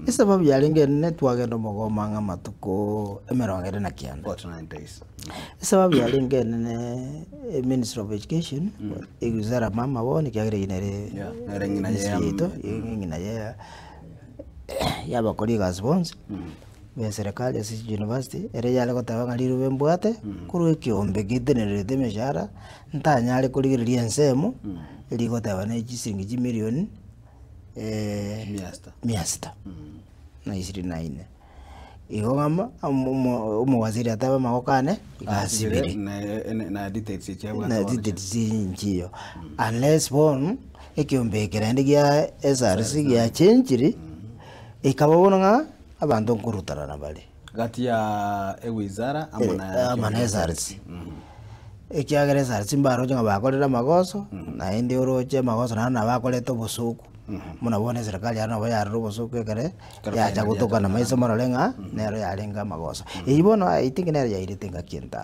Sababu ya linge netwagenda mugomanga matuko emerongere na kianda. 49 days. Sababu ya linge ne Minister of Education iguzara mama woni kyagire inere ngina yaba colleagues bonds be serikali ya City University ere yale gotaba ngaliru bembwate kuru kiombe gitenerete meshara ntanyale kuligiriria ensemo iri gotaba ne chisingi milioni miasta na 24 igo ngama umwaziri ataba magokane igasibiri na details na details nchiyo unless one ekiombe kerende gya SRC gya chenjiri ikababona nga abantu nkurutara na bali gati ya ewizara amana SRC ekiagere SRC mbaro nga bakorera magoso na indi uroche magoso na bakoreta busuku muna bone serikali yana bayarro busuku ekare yacha gutuka na maiso maralenga nero yalenga magoso ibona I think nero yairitenga kienta